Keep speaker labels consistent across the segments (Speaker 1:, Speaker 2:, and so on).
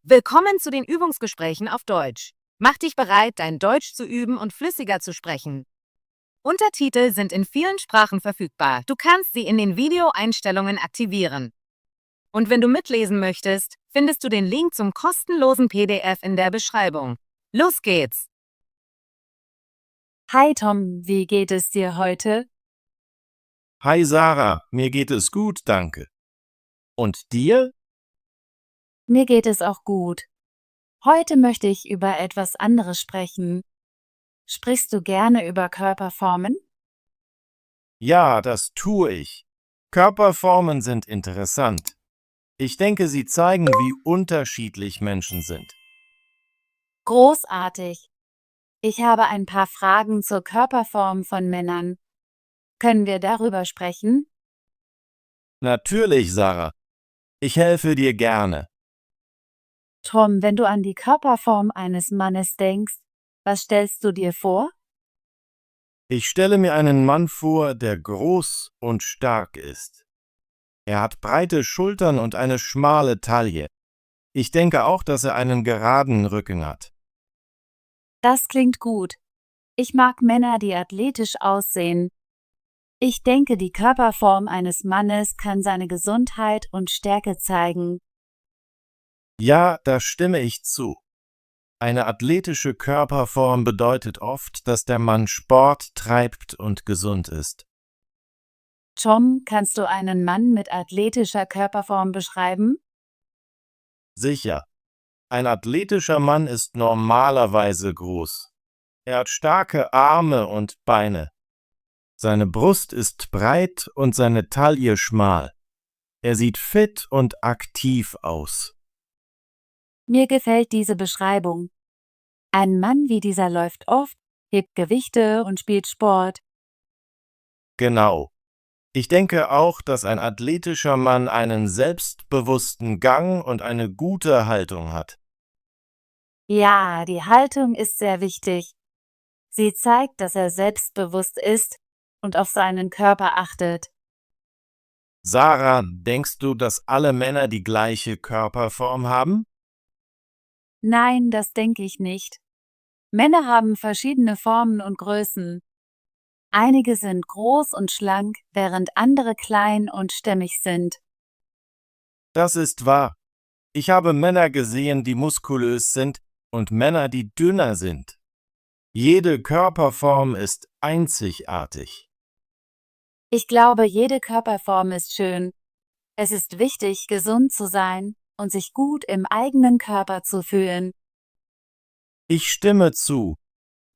Speaker 1: Willkommen zu den Übungsgesprächen auf Deutsch. Mach dich bereit, dein Deutsch zu üben und flüssiger zu sprechen. Untertitel sind in vielen Sprachen verfügbar. Du kannst sie in den Videoeinstellungen aktivieren. Und wenn du mitlesen möchtest, findest du den Link zum kostenlosen PDF in der Beschreibung. Los geht's!
Speaker 2: Hi Tom, wie geht es dir heute?
Speaker 3: Hi Sarah, mir geht es gut, danke. Und dir?
Speaker 2: Mir geht es auch gut. Heute möchte ich über etwas anderes sprechen. Sprichst du gerne über Körperformen?
Speaker 3: Ja, das tue ich. Körperformen sind interessant. Ich denke, sie zeigen, wie unterschiedlich Menschen sind.
Speaker 2: Großartig. Ich habe ein paar Fragen zur Körperform von Männern. Können wir darüber sprechen?
Speaker 3: Natürlich, Sarah. Ich helfe dir gerne.
Speaker 2: Tom, wenn du an die Körperform eines Mannes denkst, was stellst du dir vor?
Speaker 3: Ich stelle mir einen Mann vor, der groß und stark ist. Er hat breite Schultern und eine schmale Taille. Ich denke auch, dass er einen geraden Rücken hat.
Speaker 2: Das klingt gut. Ich mag Männer, die athletisch aussehen. Ich denke, die Körperform eines Mannes kann seine Gesundheit und Stärke zeigen.
Speaker 3: Ja, da stimme ich zu. Eine athletische Körperform bedeutet oft, dass der Mann Sport treibt und gesund ist.
Speaker 2: Tom, kannst du einen Mann mit athletischer Körperform beschreiben?
Speaker 3: Sicher. Ein athletischer Mann ist normalerweise groß. Er hat starke Arme und Beine. Seine Brust ist breit und seine Taille schmal. Er sieht fit und aktiv aus.
Speaker 2: Mir gefällt diese Beschreibung. Ein Mann wie dieser läuft oft, hebt Gewichte und spielt Sport.
Speaker 3: Genau. Ich denke auch, dass ein athletischer Mann einen selbstbewussten Gang und eine gute Haltung hat.
Speaker 2: Ja, die Haltung ist sehr wichtig. Sie zeigt, dass er selbstbewusst ist und auf seinen Körper achtet.
Speaker 3: Sarah, denkst du, dass alle Männer die gleiche Körperform haben?
Speaker 2: Nein, das denke ich nicht. Männer haben verschiedene Formen und Größen. Einige sind groß und schlank, während andere klein und stämmig sind.
Speaker 3: Das ist wahr. Ich habe Männer gesehen, die muskulös sind und Männer, die dünner sind. Jede Körperform ist einzigartig.
Speaker 2: Ich glaube, jede Körperform ist schön. Es ist wichtig, gesund zu sein und sich gut im eigenen Körper zu fühlen.
Speaker 3: Ich stimme zu.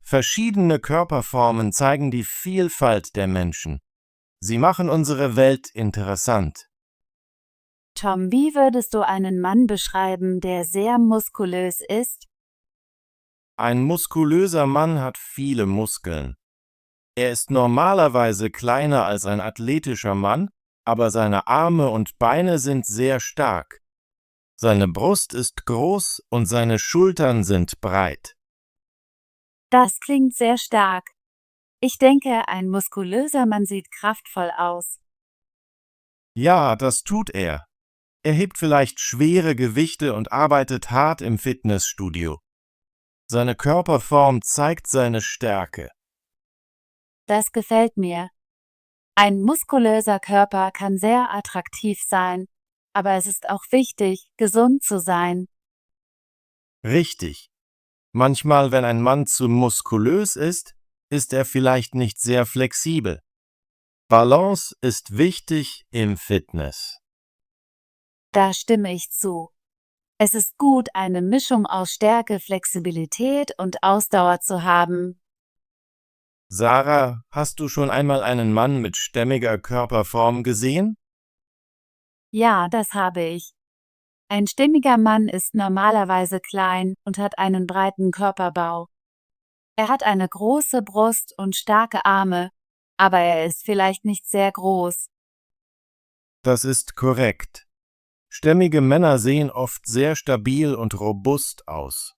Speaker 3: Verschiedene Körperformen zeigen die Vielfalt der Menschen. Sie machen unsere Welt interessant.
Speaker 2: Tom, wie würdest du einen Mann beschreiben, der sehr muskulös ist?
Speaker 3: Ein muskulöser Mann hat viele Muskeln. Er ist normalerweise kleiner als ein athletischer Mann, aber seine Arme und Beine sind sehr stark. Seine Brust ist groß und seine Schultern sind breit.
Speaker 2: Das klingt sehr stark. Ich denke, ein muskulöser Mann sieht kraftvoll aus.
Speaker 3: Ja, das tut er. Er hebt vielleicht schwere Gewichte und arbeitet hart im Fitnessstudio. Seine Körperform zeigt seine Stärke.
Speaker 2: Das gefällt mir. Ein muskulöser Körper kann sehr attraktiv sein, aber es ist auch wichtig, gesund zu sein.
Speaker 3: Richtig. Manchmal, wenn ein Mann zu muskulös ist er vielleicht nicht sehr flexibel. Balance ist wichtig im Fitness.
Speaker 2: Da stimme ich zu. Es ist gut, eine Mischung aus Stärke, Flexibilität und Ausdauer zu haben.
Speaker 3: Sarah, hast du schon einmal einen Mann mit stämmiger Körperform gesehen?
Speaker 2: Ja, das habe ich. Ein stimmiger Mann ist normalerweise klein und hat einen breiten Körperbau. Er hat eine große Brust und starke Arme, aber er ist vielleicht nicht sehr groß.
Speaker 3: Das ist korrekt. Stämmige Männer sehen oft sehr stabil und robust aus.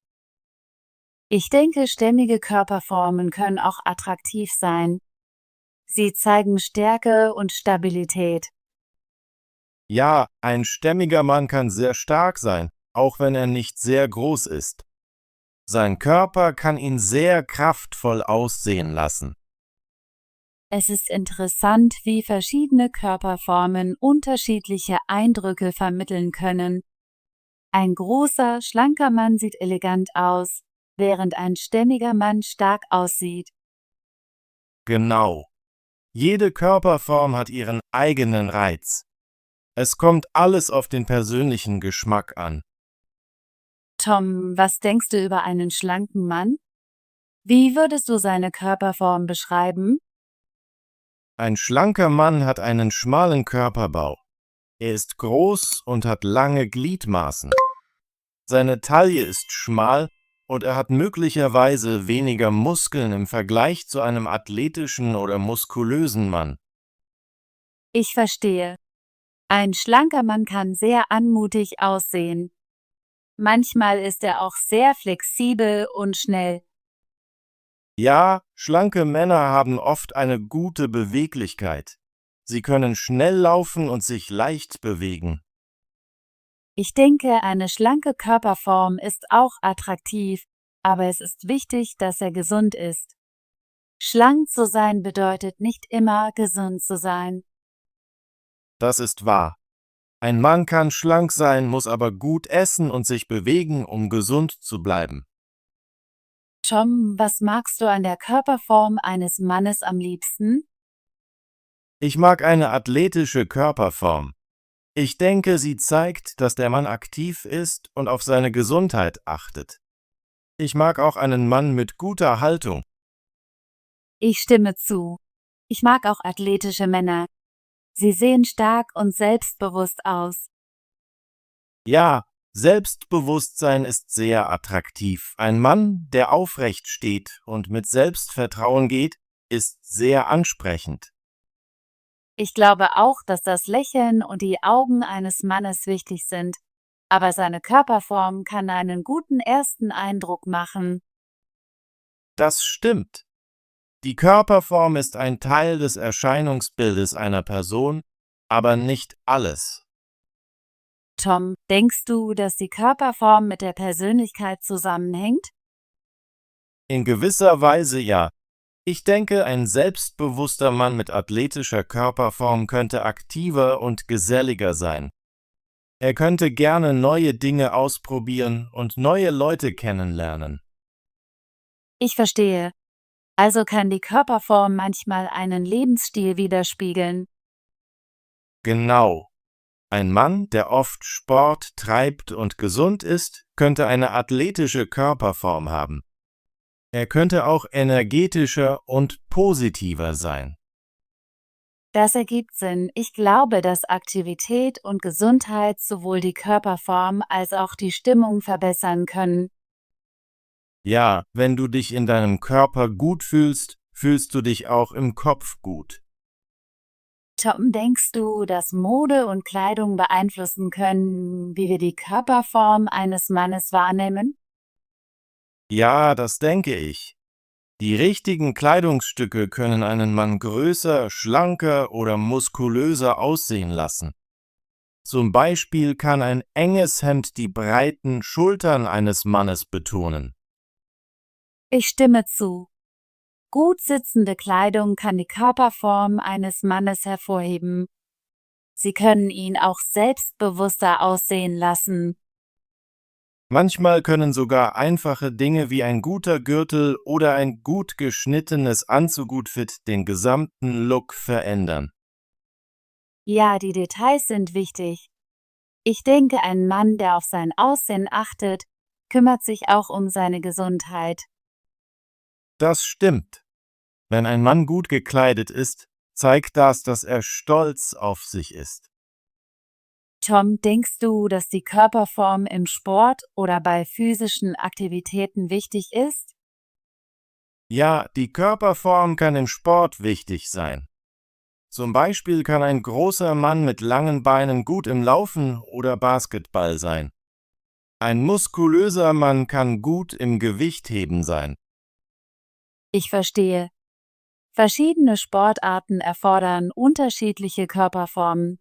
Speaker 2: Ich denke, stämmige Körperformen können auch attraktiv sein. Sie zeigen Stärke und Stabilität.
Speaker 3: Ja, ein stämmiger Mann kann sehr stark sein, auch wenn er nicht sehr groß ist. Sein Körper kann ihn sehr kraftvoll aussehen lassen.
Speaker 2: Es ist interessant, wie verschiedene Körperformen unterschiedliche Eindrücke vermitteln können. Ein großer, schlanker Mann sieht elegant aus, während ein stämmiger Mann stark aussieht.
Speaker 3: Genau. Jede Körperform hat ihren eigenen Reiz. Es kommt alles auf den persönlichen Geschmack an.
Speaker 2: Tom, was denkst du über einen schlanken Mann? Wie würdest du seine Körperform beschreiben?
Speaker 3: Ein schlanker Mann hat einen schmalen Körperbau. Er ist groß und hat lange Gliedmaßen. Seine Taille ist schmal und er hat möglicherweise weniger Muskeln im Vergleich zu einem athletischen oder muskulösen Mann.
Speaker 2: Ich verstehe. Ein schlanker Mann kann sehr anmutig aussehen. Manchmal ist er auch sehr flexibel und schnell.
Speaker 3: Ja, schlanke Männer haben oft eine gute Beweglichkeit. Sie können schnell laufen und sich leicht bewegen.
Speaker 2: Ich denke, eine schlanke Körperform ist auch attraktiv, aber es ist wichtig, dass er gesund ist. Schlank zu sein bedeutet nicht immer gesund zu sein.
Speaker 3: Das ist wahr. Ein Mann kann schlank sein, muss aber gut essen und sich bewegen, um gesund zu bleiben.
Speaker 2: Tom, was magst du an der Körperform eines Mannes am liebsten?
Speaker 3: Ich mag eine athletische Körperform. Ich denke, sie zeigt, dass der Mann aktiv ist und auf seine Gesundheit achtet. Ich mag auch einen Mann mit guter Haltung.
Speaker 2: Ich stimme zu. Ich mag auch athletische Männer. Sie sehen stark und selbstbewusst aus.
Speaker 3: Ja, Selbstbewusstsein ist sehr attraktiv. Ein Mann, der aufrecht steht und mit Selbstvertrauen geht, ist sehr ansprechend.
Speaker 2: Ich glaube auch, dass das Lächeln und die Augen eines Mannes wichtig sind, aber seine Körperform kann einen guten ersten Eindruck machen.
Speaker 3: Das stimmt. Die Körperform ist ein Teil des Erscheinungsbildes einer Person, aber nicht alles.
Speaker 2: Tom, denkst du, dass die Körperform mit der Persönlichkeit zusammenhängt?
Speaker 3: In gewisser Weise ja. Ich denke, ein selbstbewusster Mann mit athletischer Körperform könnte aktiver und geselliger sein. Er könnte gerne neue Dinge ausprobieren und neue Leute kennenlernen.
Speaker 2: Ich verstehe. Also kann die Körperform manchmal einen Lebensstil widerspiegeln.
Speaker 3: Genau. Ein Mann, der oft Sport treibt und gesund ist, könnte eine athletische Körperform haben. Er könnte auch energetischer und positiver sein.
Speaker 2: Das ergibt Sinn. Ich glaube, dass Aktivität und Gesundheit sowohl die Körperform als auch die Stimmung verbessern können.
Speaker 3: Ja, wenn du dich in deinem Körper gut fühlst, fühlst du dich auch im Kopf gut.
Speaker 2: Tom, denkst du, dass Mode und Kleidung beeinflussen können, wie wir die Körperform eines Mannes wahrnehmen?
Speaker 3: Ja, das denke ich. Die richtigen Kleidungsstücke können einen Mann größer, schlanker oder muskulöser aussehen lassen. Zum Beispiel kann ein enges Hemd die breiten Schultern eines Mannes betonen.
Speaker 2: Ich stimme zu. Gut sitzende Kleidung kann die Körperform eines Mannes hervorheben. Sie können ihn auch selbstbewusster aussehen lassen.
Speaker 3: Manchmal können sogar einfache Dinge wie ein guter Gürtel oder ein gut geschnittenes Anzugoutfit den gesamten Look verändern.
Speaker 2: Ja, die Details sind wichtig. Ich denke, ein Mann, der auf sein Aussehen achtet, kümmert sich auch um seine Gesundheit.
Speaker 3: Das stimmt. Wenn ein Mann gut gekleidet ist, zeigt das, dass er stolz auf sich ist.
Speaker 2: Tom, denkst du, dass die Körperform im Sport oder bei physischen Aktivitäten wichtig ist?
Speaker 3: Ja, die Körperform kann im Sport wichtig sein. Zum Beispiel kann ein großer Mann mit langen Beinen gut im Laufen oder Basketball sein. Ein muskulöser Mann kann gut im Gewichtheben sein.
Speaker 2: Ich verstehe. Verschiedene Sportarten erfordern unterschiedliche Körperformen.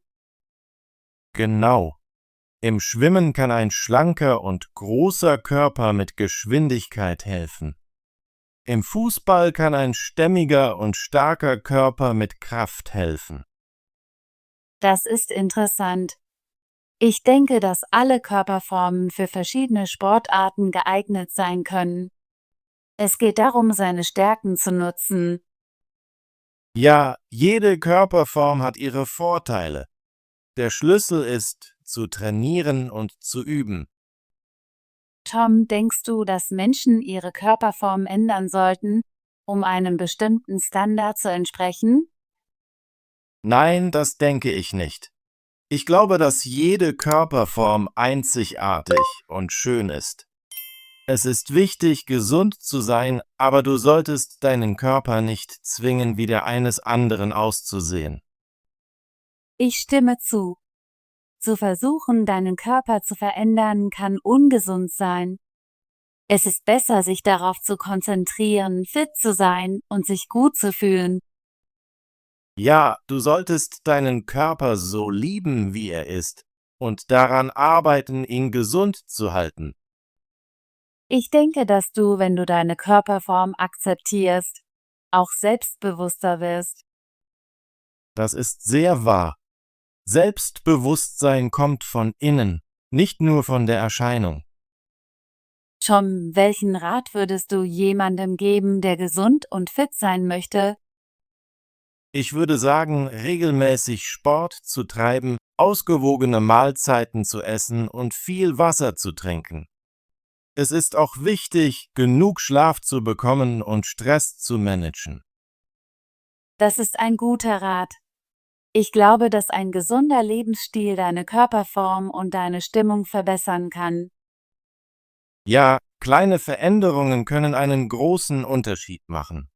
Speaker 3: Genau. Im Schwimmen kann ein schlanker und großer Körper mit Geschwindigkeit helfen. Im Fußball kann ein stämmiger und starker Körper mit Kraft helfen.
Speaker 2: Das ist interessant. Ich denke, dass alle Körperformen für verschiedene Sportarten geeignet sein können. Es geht darum, seine Stärken zu nutzen.
Speaker 3: Ja, jede Körperform hat ihre Vorteile. Der Schlüssel ist, zu trainieren und zu üben.
Speaker 2: Tom, denkst du, dass Menschen ihre Körperform ändern sollten, um einem bestimmten Standard zu entsprechen?
Speaker 3: Nein, das denke ich nicht. Ich glaube, dass jede Körperform einzigartig und schön ist. Es ist wichtig, gesund zu sein, aber du solltest deinen Körper nicht zwingen, wie der eines anderen auszusehen.
Speaker 2: Ich stimme zu. Zu versuchen, deinen Körper zu verändern, kann ungesund sein. Es ist besser, sich darauf zu konzentrieren, fit zu sein und sich gut zu fühlen.
Speaker 3: Ja, du solltest deinen Körper so lieben, wie er ist, und daran arbeiten, ihn gesund zu halten.
Speaker 2: Ich denke, dass du, wenn du deine Körperform akzeptierst, auch selbstbewusster wirst.
Speaker 3: Das ist sehr wahr. Selbstbewusstsein kommt von innen, nicht nur von der Erscheinung.
Speaker 2: Tom, welchen Rat würdest du jemandem geben, der gesund und fit sein möchte?
Speaker 3: Ich würde sagen, regelmäßig Sport zu treiben, ausgewogene Mahlzeiten zu essen und viel Wasser zu trinken. Es ist auch wichtig, genug Schlaf zu bekommen und Stress zu managen.
Speaker 2: Das ist ein guter Rat. Ich glaube, dass ein gesunder Lebensstil deine Körperform und deine Stimmung verbessern kann.
Speaker 3: Ja, kleine Veränderungen können einen großen Unterschied machen.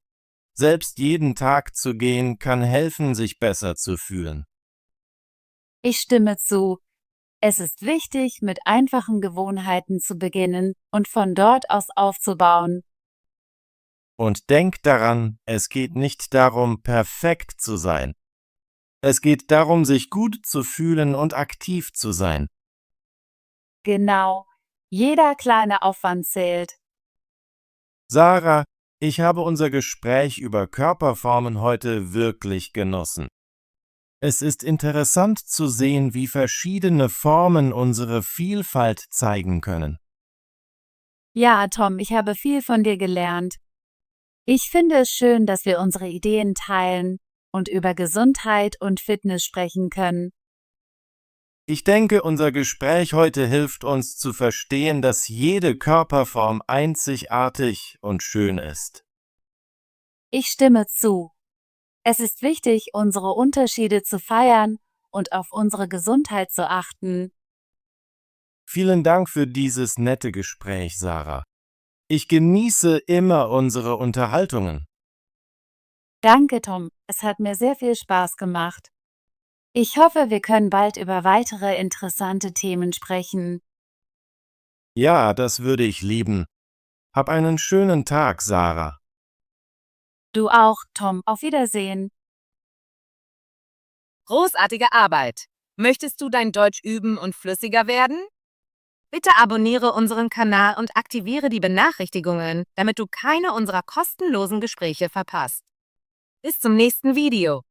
Speaker 3: Selbst jeden Tag zu gehen kann helfen, sich besser zu fühlen.
Speaker 2: Ich stimme zu. Es ist wichtig, mit einfachen Gewohnheiten zu beginnen und von dort aus aufzubauen.
Speaker 3: Und denk daran, es geht nicht darum, perfekt zu sein. Es geht darum, sich gut zu fühlen und aktiv zu sein.
Speaker 2: Genau. Jeder kleine Aufwand zählt.
Speaker 3: Sarah, ich habe unser Gespräch über Körperformen heute wirklich genossen. Es ist interessant zu sehen, wie verschiedene Formen unsere Vielfalt zeigen können.
Speaker 2: Ja, Tom, ich habe viel von dir gelernt. Ich finde es schön, dass wir unsere Ideen teilen und über Gesundheit und Fitness sprechen können.
Speaker 3: Ich denke, unser Gespräch heute hilft uns zu verstehen, dass jede Körperform einzigartig und schön ist.
Speaker 2: Ich stimme zu. Es ist wichtig, unsere Unterschiede zu feiern und auf unsere Gesundheit zu achten.
Speaker 3: Vielen Dank für dieses nette Gespräch, Sarah. Ich genieße immer unsere Unterhaltungen.
Speaker 2: Danke, Tom. Es hat mir sehr viel Spaß gemacht. Ich hoffe, wir können bald über weitere interessante Themen sprechen.
Speaker 3: Ja, das würde ich lieben. Hab einen schönen Tag, Sarah.
Speaker 2: Du auch, Tom. Auf Wiedersehen.
Speaker 1: Großartige Arbeit! Möchtest du dein Deutsch üben und flüssiger werden? Bitte abonniere unseren Kanal und aktiviere die Benachrichtigungen, damit du keine unserer kostenlosen Gespräche verpasst. Bis zum nächsten Video.